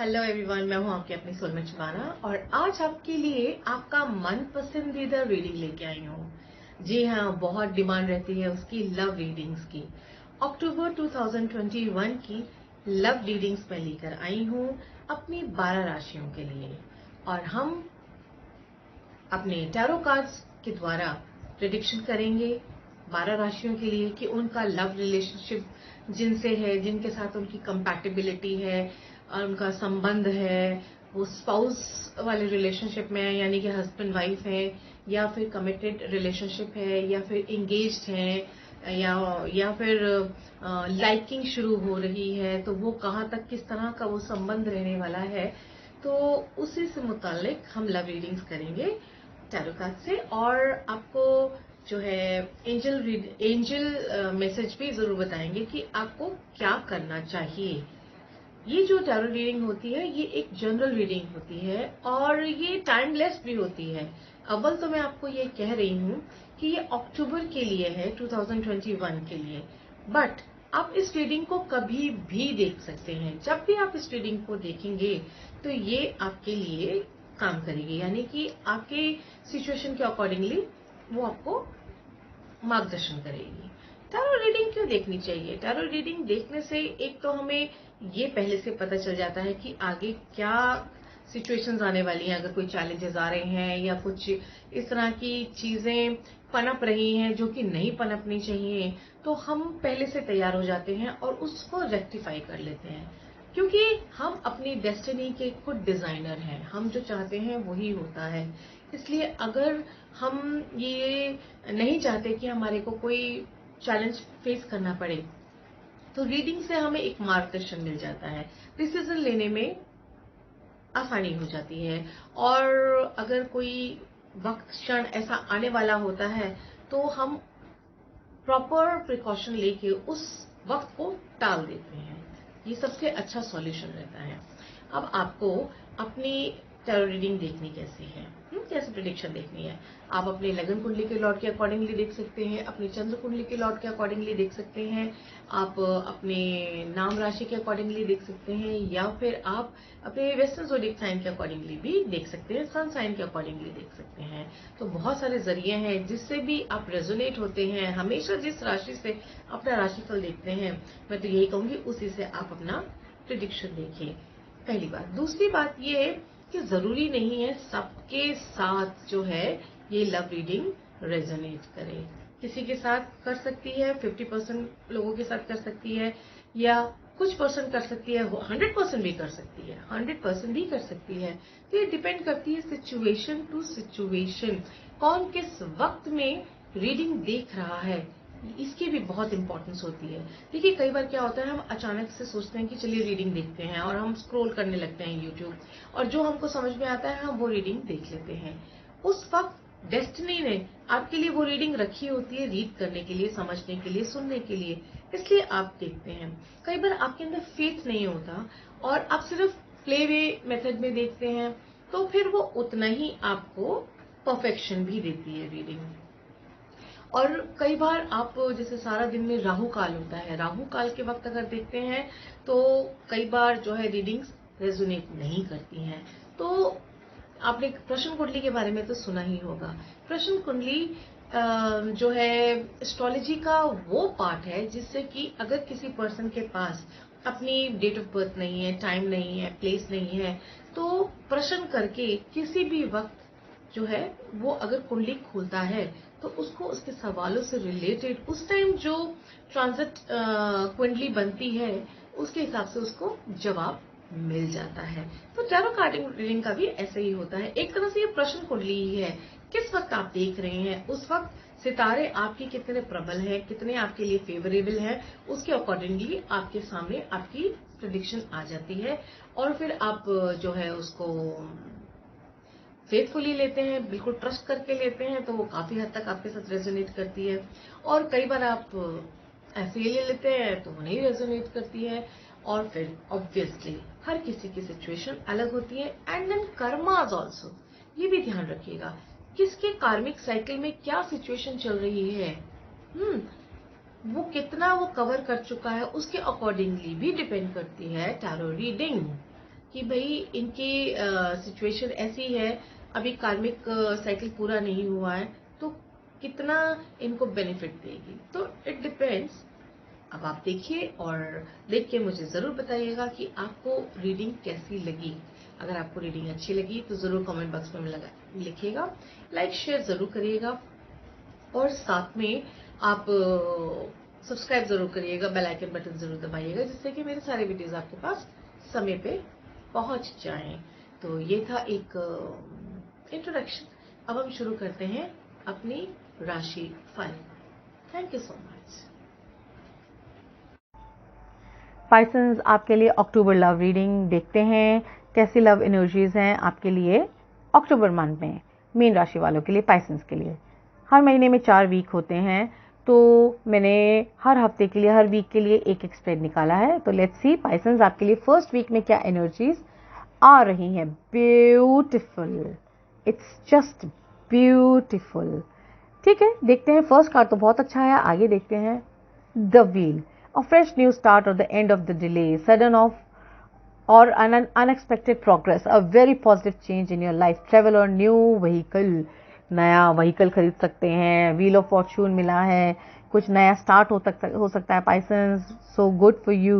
Hello everyone, मैं हूं आपकी अपनी सोलमेट शुबाना और आज आपके लिए आपका मन पसंदीदा रीडिंग लेके आई हूं। जी हाँ, बहुत डिमांड रहती है उसकी लव रीडिंग्स की। अक्टूबर 2021 की लव रीडिंग्स में लेकर आई हूं अपनी 12 राशियों के लिए। और हम अपने टैरो कार्ड्स के द्वारा प्रेडिक्शन करेंगे 12 राशियों के लिए कि उनका लव रिलेशनशिप जिनसे है, जिनके साथ उनकी कंपैटिबिलिटी है और उनका संबंध है, वो स्पाउस वाले रिलेशनशिप में है, यानी कि हस्बैंड वाइफ है, या फिर कमिटेड रिलेशनशिप है, या फिर एंगेज्ड है, या फिर लाइकिंग शुरू हो रही है, तो वो कहाँ तक किस तरह का वो संबंध रहने वाला है। तो उसी से मुतालिक हम लव रीडिंग्स करेंगे टैरो कार्ड से। और आपको जो है एंजल मैसेज भी जरूर बताएंगे कि आपको क्या करना चाहिए। ये जो टैरो रीडिंग होती है ये एक जनरल रीडिंग होती है और ये टाइमलेस भी होती है। अव्वल तो मैं आपको ये कह रही हूँ कि ये अक्टूबर के लिए है, 2021 के लिए। बट आप इस रीडिंग को कभी भी देख सकते हैं। जब भी आप इस रीडिंग को देखेंगे तो ये आपके लिए काम करेगी, यानी कि आपके सिचुएशन के अकॉर्डिंगली वो आपको मार्गदर्शन करेगी। टैरो रीडिंग क्यों देखनी चाहिए? टैरो रीडिंग देखने से एक तो हमें ये पहले से पता चल जाता है कि आगे क्या सिचुएशंस आने वाली हैं, अगर कोई चैलेंजेस आ रहे हैं या कुछ इस तरह की चीजें पनप रही हैं जो कि नहीं पनपनी चाहिए, तो हम पहले से तैयार हो जाते हैं और उसको रेक्टिफाई कर लेते हैं। क्योंकि हम अपनी डेस्टिनी के खुद डिजाइनर हैं, हम जो चाहते हैं वही होता है। इसलिए अगर हम ये नहीं चाहते कि हमारे को कोई चैलेंज फेस करना पड़े, तो रीडिंग से हमें एक मार्गदर्शन मिल जाता है, डिसीजन लेने में आसानी हो जाती है। और अगर कोई वक्त क्षण ऐसा आने वाला होता है तो हम प्रॉपर प्रिकॉशन लेके उस वक्त को टाल देते हैं। ये सबसे अच्छा सॉल्यूशन रहता है। अब आपको अपनी टैरो रीडिंग देखनी कैसी है, कैसे प्रिडिक्शन देखनी है, आप अपने लगन कुंडली के लॉट के अकॉर्डिंगली देख सकते हैं, अपनी चंद्र कुंडली के लॉट के अकॉर्डिंगली देख सकते हैं, आप अपने नाम राशि के अकॉर्डिंगली देख सकते हैं, या फिर आप अपने वेस्टर्न ज़ोडिएक साइन के अकॉर्डिंगली भी देख सकते हैं, सन साइन के अकॉर्डिंगली देख सकते हैं। तो बहुत सारे जरिए हैं जिससे भी आप रेजोनेट होते हैं। हमेशा जिस राशि से अपना राशिफल देखते हैं, मैं तो यही कहूंगी उसी से आप अपना प्रिडिक्शन देखिए, पहली बात। दूसरी बात ये है कि जरूरी नहीं है सबके साथ जो है ये लव रीडिंग रेजोनेट करे। किसी के साथ कर सकती है, 50% लोगों के साथ कर सकती है, या कुछ परसेंट कर सकती है, 100% भी कर सकती है, 100% भी कर सकती है। तो ये डिपेंड करती है सिचुएशन टू सिचुएशन, कौन किस वक्त में रीडिंग देख रहा है, इसकी भी बहुत इंपॉर्टेंस होती है। देखिए, कई बार क्या होता है, हम अचानक से सोचते हैं कि चलिए रीडिंग देखते हैं और हम स्क्रॉल करने लगते हैं यूट्यूब, और जो हमको समझ में आता है हम वो रीडिंग देख लेते हैं। उस वक्त डेस्टिनी ने आपके लिए वो रीडिंग रखी होती है, रीड करने के लिए, समझने के लिए, सुनने के लिए, इसलिए आप देखते हैं। कई बार आपके अंदर फेथ नहीं होता और आप सिर्फ प्ले वे मेथड में देखते हैं, तो फिर वो उतना ही आपको परफेक्शन भी देती है रीडिंग। और कई बार आप जैसे सारा दिन में राहु काल होता है, राहु काल के वक्त अगर देखते हैं तो कई बार जो है रीडिंग्स रेजोनेट नहीं करती हैं। तो आपने प्रश्न कुंडली के बारे में तो सुना ही होगा। प्रश्न कुंडली जो है एस्ट्रोलॉजी का वो पार्ट है जिससे कि अगर किसी पर्सन के पास अपनी डेट ऑफ बर्थ नहीं है, टाइम नहीं है, प्लेस नहीं है, तो प्रश्न करके किसी भी वक्त जो है वो अगर कुंडली खोलता है तो उसको उसके सवालों से रिलेटेड उस टाइम जो ट्रांजिट कुंडली बनती है उसके हिसाब से उसको जवाब मिल जाता है। तो टैरो कार्ड रीडिंग का भी ऐसे ही होता है, एक तरह से ये प्रश्न कुंडली ही है। किस वक्त आप देख रहे हैं, उस वक्त सितारे आपके कितने प्रबल हैं, कितने आपके लिए फेवरेबल हैं, उसके अकॉर्डिंगली आपके सामने आपकी प्रेडिक्शन आ जाती है। और फिर आप जो है उसको फेथफुली लेते हैं, बिल्कुल ट्रस्ट करके लेते हैं, तो वो काफी हद तक आपके साथ रेजोनेट करती है। और कई बार आप ऐसे ही ले लेते हैं तो वो नहीं रेजोनेट करती है। और फिर ऑब्वियसली हर किसी की सिचुएशन अलग होती है। एंड देन कर्माज ऑल्सो, ये भी ध्यान रखिएगा किसके कार्मिक साइकिल में क्या सिचुएशन चल रही है, वो कितना वो कवर कर चुका है, उसके अकॉर्डिंगली भी डिपेंड करती है टैरो रीडिंग। कि भाई इनकी सिचुएशन ऐसी है, अभी कार्मिक साइकिल पूरा नहीं हुआ है, तो कितना इनको बेनिफिट देगी। तो इट डिपेंड्स। अब आप देखिए और देख के मुझे ज़रूर बताइएगा कि आपको रीडिंग कैसी लगी। अगर आपको रीडिंग अच्छी लगी तो ज़रूर कमेंट बॉक्स में लिखिएगा, लाइक शेयर ज़रूर करिएगा और साथ में आप सब्सक्राइब ज़रूर करिएगा, बेल आइकन बटन ज़रूर दबाइएगा, जिससे कि मेरे सारे वीडियोज़ आपके पास समय पे पहुंच जाएं। तो ये था एक इंट्रोडक्शन। अब हम शुरू करते हैं अपनी राशि फल। Thank you so much. Pisces, आपके लिए अक्टूबर लव रीडिंग देखते हैं कैसी लव एनर्जीज हैं आपके लिए अक्टूबर मंथ में। मीन राशि वालों के लिए, पाइसन्स के लिए हर महीने में 4 वीक होते हैं, तो मैंने हर हफ्ते के लिए, हर वीक के लिए एक एक स्प्रेड निकाला है। तो लेट्स सी पाइसन्स आपके लिए फर्स्ट वीक में क्या एनर्जीज आ रही हैं। Beautiful, it's just beautiful. ठीक है, देखते हैं। फर्स्ट कार्ड तो बहुत अच्छा है, आगे देखते हैं। The wheel, a fresh new start or the end of the delay, sudden off or an unexpected progress, a very positive change in your life, travel or new vehicle, नया vehicle खरीद सकते हैं। व्हील ऑफ फॉर्चून मिला है, कुछ नया start हो सकता है पाइसन्स, सो गुड फॉर यू।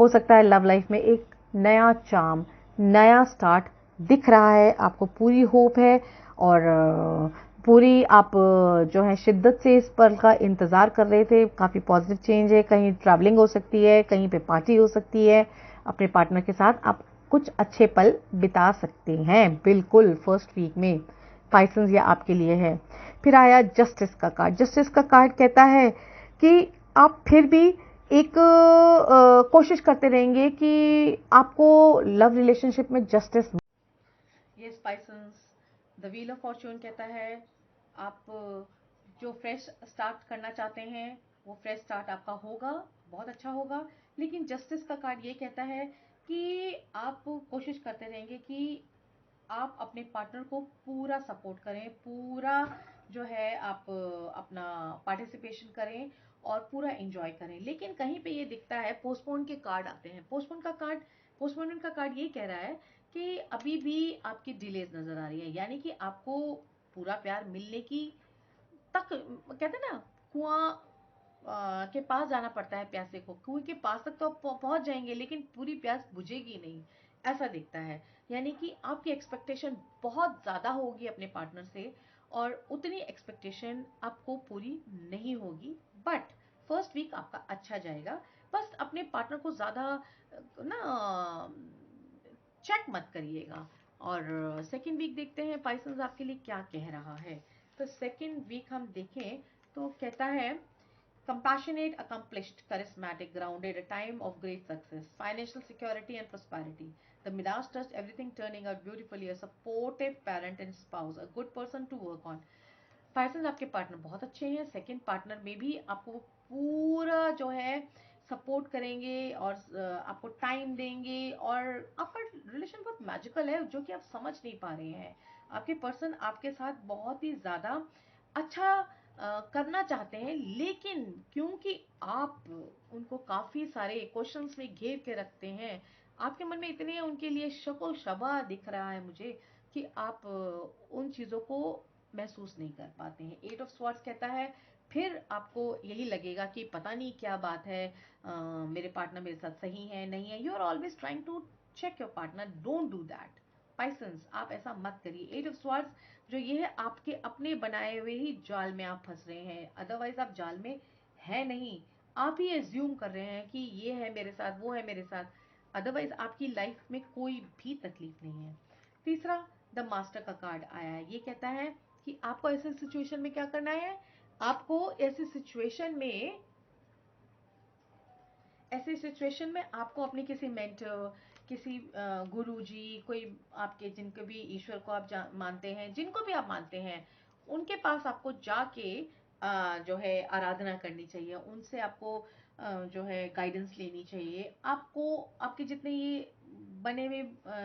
हो सकता है लव लाइफ में एक नया चार्म, नया स्टार्ट दिख रहा है आपको, पूरी होप है और पूरी आप जो है शिद्दत से इस पल का इंतज़ार कर रहे थे। काफ़ी पॉजिटिव चेंज है, कहीं ट्रैवलिंग हो सकती है, कहीं पे पार्टी हो सकती है, अपने पार्टनर के साथ आप कुछ अच्छे पल बिता सकते हैं। बिल्कुल फर्स्ट वीक में पाइसन्स ये आपके लिए है। फिर आया जस्टिस का कार्ड। जस्टिस का कार्ड कहता है कि आप फिर भी एक कोशिश करते रहेंगे कि आपको लव रिलेशनशिप में justice. Yes Pisces, the wheel of fortune कहता है आप जो फ्रेश स्टार्ट करना चाहते हैं वो फ्रेश स्टार्ट आपका होगा, बहुत अच्छा होगा। लेकिन जस्टिस का कार्ड ये कहता है कि आप कोशिश करते रहेंगे कि आप अपने पार्टनर को पूरा सपोर्ट करें, पूरा जो है आप अपना पार्टिसिपेशन करें और पूरा एंजॉय करें। लेकिन कहीं पे ये दिखता है पोस्टपोन के कार्ड आते हैं। पोस्टपोनमेंट का कार्ड ये कह रहा है कि अभी भी आपकी डिलेज नजर आ रही है, यानी कि आपको पूरा प्यार मिलने की तक, कहते हैं ना, कुआं के पास जाना पड़ता है प्यासे को। कुएं के पास तक तो आप पहुंच जाएंगे लेकिन पूरी प्यास बुझेगी नहीं, ऐसा दिखता है। यानी कि आपकी एक्सपेक्टेशन बहुत ज्यादा होगी अपने पार्टनर से और उतनी एक्सपेक्टेशन आपको पूरी नहीं होगी। बट फर्स्ट वीक आपका अच्छा जाएगा। बस अपने पार्टनर को ज्यादा ना चेक मत करिएगा। और सेकेंड वीक देखते हैं पाइसन्स आपके लिए क्या कह रहा है। तो सेकेंड वीक हम देखें तो कहता है compassionate, accomplished, charismatic, grounded, a time of great success, financial security and prosperity. The Midas trust, everything turning out beautifully, a supportive parent and spouse, a good person to work on. पाइसन्स आपके partner बहुत अच्छे हैं। Second partner में भी आपको पूरा जो है सपोर्ट करेंगे और आपको टाइम देंगे और आपका रिलेशन बहुत मैजिकल है जो कि आप समझ नहीं पा रहे हैं। आपके पर्सन आपके साथ बहुत ही ज्यादा अच्छा करना चाहते हैं, लेकिन क्योंकि आप उनको काफी सारे क्वेश्चंस में घेर के रखते हैं, आपके मन में इतने उनके लिए शको शबा दिख रहा है मुझे कि आप उन चीजों को महसूस नहीं कर पाते हैं। 8 ऑफ स्वॉर्ड्स कहता है फिर आपको यही लगेगा कि पता नहीं क्या बात है, मेरे पार्टनर मेरे साथ सही है नहीं है। You are always trying to check your partner, don't do that Pisces, आप ऐसा मत करिए। 8 ऑफ स्वॉर्ड्स जो ये है आपके अपने बनाए हुए ही जाल में आप फंस रहे हैं, अदरवाइज आप जाल में है नहीं। आप ही एज्यूम कर रहे हैं कि ये है मेरे साथ, वो है मेरे साथ, अदरवाइज आपकी लाइफ में कोई भी तकलीफ नहीं है। तीसरा, द मास्टर का कार्ड आया है। ये कहता है कि आपको ऐसे सिचुएशन में क्या करना है। आपको ऐसी सिचुएशन में आपको अपने किसी मेंटर, किसी गुरुजी, कोई आपके जिनको भी ईश्वर को आप मानते हैं, जिनको भी आप मानते हैं, उनके पास आपको जाके जो है आराधना करनी चाहिए। उनसे आपको जो है गाइडेंस लेनी चाहिए। आपको आपके जितने ये बने हुए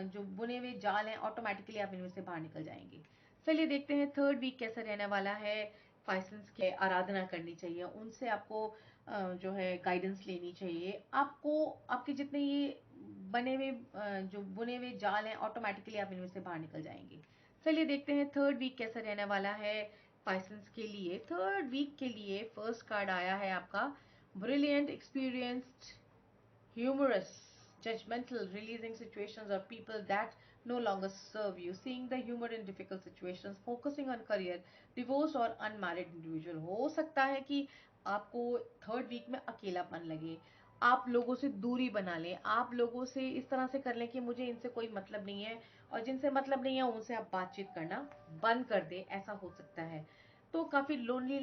जो बुने हुए जाल हैं, ऑटोमेटिकली आप इनमें से बाहर निकल जाएंगे। चलिए देखते हैं थर्ड वीक कैसा रहने वाला है। पाइसन्स के आराधना करनी चाहिए, उनसे आपको जो है गाइडेंस लेनी चाहिए। आपको आपके जितने ये बने हुए जो बुने हुए जाल हैं ऑटोमेटिकली आप इनमें से बाहर निकल जाएंगे। चलिए देखते हैं थर्ड वीक कैसा रहने वाला है पाइसेंस के लिए। थर्ड वीक के लिए फर्स्ट कार्ड आया है आपका brilliant, experienced, humorous, judgmental, releasing situations or people that no longer serve you, seeing the humor in difficult situations, focusing on career, divorced or unmarried individual। हो सकता है कि आपको थर्ड वीक में अकेलापन लगे, आप लोगों से दूरी बना लें, आप लोगों से इस तरह से कर लें कि मुझे इनसे कोई मतलब नहीं है, और जिनसे मतलब नहीं है उनसे आप बातचीत करना बंद कर दें, ऐसा हो सकता है। तो काफी लोनली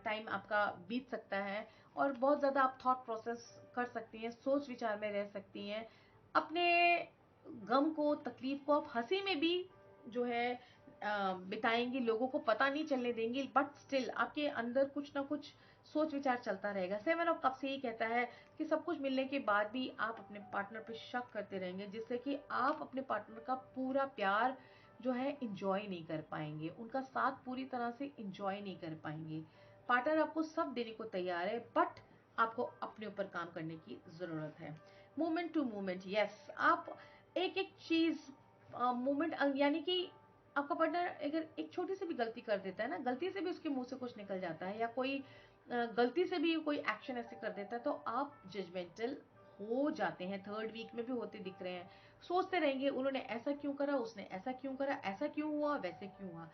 टाइम आपका बीत सकता है और बहुत ज्यादा आप थॉट प्रोसेस कर सकती हैं, सोच विचार में रह सकती हैं। अपने गम को, तकलीफ को आप हंसी में भी जो है बिताएंगी, लोगों को पता नहीं चलने देंगी, बट स्टिल आपके अंदर कुछ ना कुछ सोच विचार चलता रहेगा। 7 ऑफ कप्स यही कहता है कि सब कुछ मिलने के बाद भी आप अपने पार्टनर पे शक करते रहेंगे, जिससे कि आप अपने पार्टनर का पूरा प्यार जो है इंजॉय नहीं कर पाएंगे, उनका साथ पूरी तरह से इंजॉय नहीं कर पाएंगे। पार्टनर आपको सब देने को तैयार है, बट आपको अपने ऊपर काम करने की जरूरत है। मोमेंट टू मोमेंट, यस, आप एक एक चीज मोमेंट, यानी कि आपका पार्टनर अगर एक छोटी सी भी गलती कर देता है ना, गलती से भी उसके मुंह से कुछ निकल जाता है, या कोई गलती से भी कोई एक्शन ऐसे कर देता है, तो आप जजमेंटल हो जाते हैं। थर्ड वीक में भी होते दिख रहे हैं, सोचते रहेंगे उन्होंने ऐसा क्यों करा, उसने ऐसा क्यों करा, ऐसा क्यों हुआ, वैसे क्यों हुआ।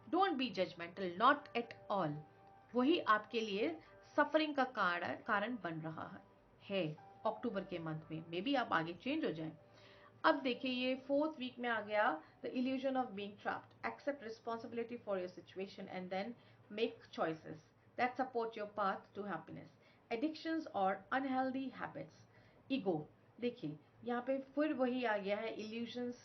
Don't be judgemental, not at all. वही आपके लिए सफरिंग का कारण बन रहा है अक्टूबर के मंथ में। मे बी आप आगे चेंज हो जाए। अब देखिए ये फोर्थ वीक में आ गया, the illusion of being trapped, accept responsibility for your situation and then make choices that support your path to happiness, addictions और अनहेल्दी हैबिट्स, ईगो। देखिए यहाँ पे फिर वही आ गया है, इल्यूजन्स,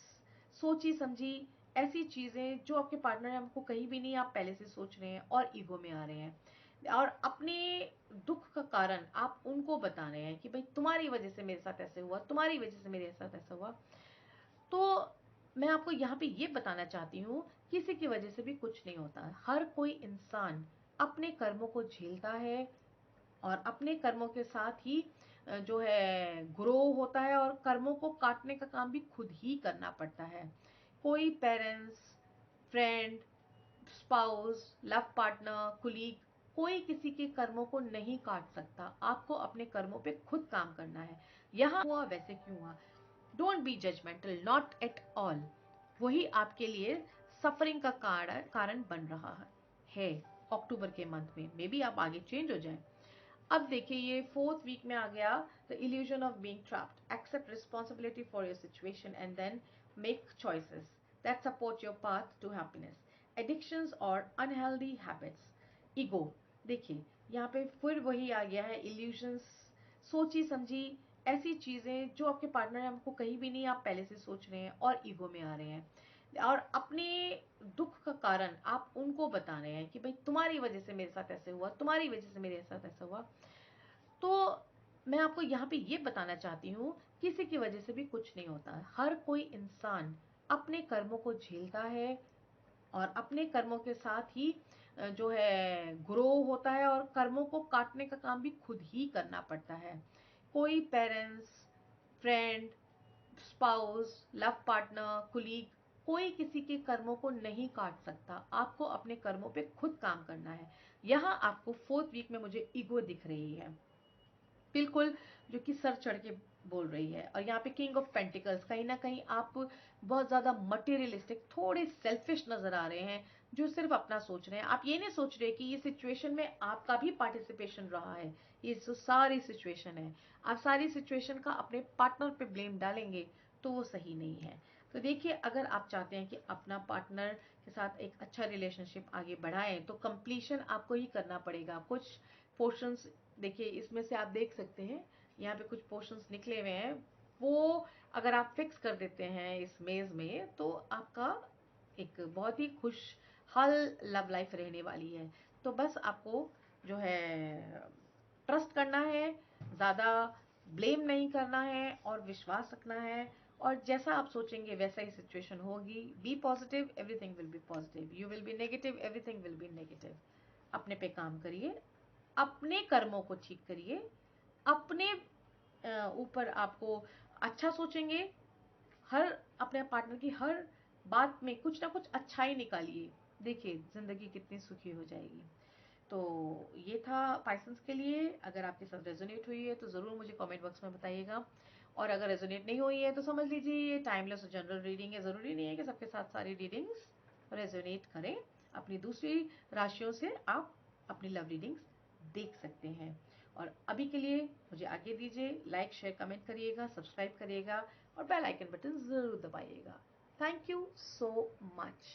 सोची समझी ऐसी चीजें जो आपके पार्टनर ने आपको कहीं भी नहीं, आप पहले से सोच रहे हैं और ईगो में आ रहे हैं, और अपने दुख का कारण आप उनको बता रहे हैं कि भाई तुम्हारी वजह से मेरे साथ ऐसे हुआ, तुम्हारी वजह से मेरे साथ ऐसा हुआ। तो मैं आपको यहाँ पे ये बताना चाहती हूँ, किसी की वजह से भी कुछ नहीं होता। हर कोई इंसान अपने कर्मों को झेलता है, और अपने कर्मों के साथ ही जो है ग्रो होता है, और कर्मों को काटने का काम भी खुद ही करना पड़ता है। कोई parents, friend, spouse, love partner, colleague, कोई किसी के कर्मों को नहीं काट सकता। आपको अपने कर्मों पे खुद काम करना है। यहाँ हुआ वैसे क्यों हुआ, don't be judgemental, not at all. वही आपके लिए सफरिंग का कारण बन रहा है अक्टूबर के मंथ में। मे बी आप आगे चेंज हो जाए। अब देखिए ये फोर्थ वीक में आ गया, the illusion of being trapped, accept responsibility for your situation and then make choices that support your path to happiness, addictions और अनहेल्दी हैबिट्स, ईगो। देखिए यहाँ पे फिर वही आ गया है, इल्यूजन्स, सोची समझी ऐसी चीजें जो आपके पार्टनर ने आपको कहीं भी नहीं, आप पहले से सोच रहे हैं और ईगो में आ रहे हैं, और अपने दुख का कारण आप उनको बता रहे हैं कि भाई तुम्हारी वजह से मेरे साथ ऐसे हुआ, तुम्हारी वजह से मेरे साथ ऐसा हुआ। तो मैं आपको यहाँ पे ये बताना चाहती हूँ, किसी की वजह से भी कुछ नहीं होता। हर कोई इंसान अपने कर्मों को झेलता है, और अपने कर्मों के साथ ही जो है ग्रो होता है, और कर्मों को काटने का काम भी खुद ही करना पड़ता है। कोई parents, friend, spouse, love partner, colleague, कोई किसी के कर्मों को नहीं काट सकता। आपको अपने कर्मों पे खुद काम करना है। यहाँ आपको फोर्थ वीक में मुझे ईगो दिख रही है, बिल्कुल, जो कि सर चढ़ के बोल रही है। और यहाँ पे किंग ऑफ पेंटिकल्स, कहीं ना कहीं आप बहुत ज्यादा मटेरियलिस्टिक, थोड़े सेल्फिश नजर आ रहे हैं, जो सिर्फ अपना सोच रहे हैं। आप ये नहीं सोच रहे कि ये सिचुएशन में आपका भी पार्टिसिपेशन रहा है। ये जो सारी सिचुएशन है, आप सारी सिचुएशन का अपने पार्टनर पे ब्लेम डालेंगे तो वो सही नहीं है। तो देखिए, अगर आप चाहते हैं कि अपना पार्टनर के साथ एक अच्छा रिलेशनशिप आगे बढ़ाएं, तो कंप्लीशन आपको ही करना पड़ेगा। कुछ पोर्शंस देखिए, इसमें से आप देख सकते हैं यहाँ पे कुछ पोर्शंस निकले हुए हैं, वो अगर आप फिक्स कर देते हैं इस मेज में, तो आपका एक बहुत ही खुशहाल लव लाइफ रहने वाली है। तो बस आपको जो है ट्रस्ट करना है, ज्यादा ब्लेम नहीं करना है, और विश्वास रखना है, और जैसा आप सोचेंगे वैसा ही सिचुएशन होगी। Be positive, everything will be positive. You will be negative, everything will be negative. अपने पे काम करिए, अपने कर्मों को ठीक करिए, अपने ऊपर आपको अच्छा सोचेंगे, हर अपने पार्टनर की हर बात में कुछ ना कुछ अच्छाई निकालिए, देखिए जिंदगी कितनी सुखी हो जाएगी। तो ये था पाइसन्स के लिए। अगर आपके साथ रेजोनेट हुई है तो ज़रूर मुझे कमेंट बॉक्स में बताइएगा, और अगर रेजोनेट नहीं हुई है तो समझ लीजिए ये टाइमलेस और जनरल रीडिंग है। ज़रूरी नहीं है कि सबके साथ सारी रीडिंग्स रेजोनेट करें। अपनी दूसरी राशियों से आप अपनी लव रीडिंग्स देख सकते हैं। और अभी के लिए मुझे आगे दीजिए। लाइक शेयर कमेंट करिएगा, सब्सक्राइब करिएगा और बेल आइकन बटन ज़रूर दबाइएगा। Thank you so much.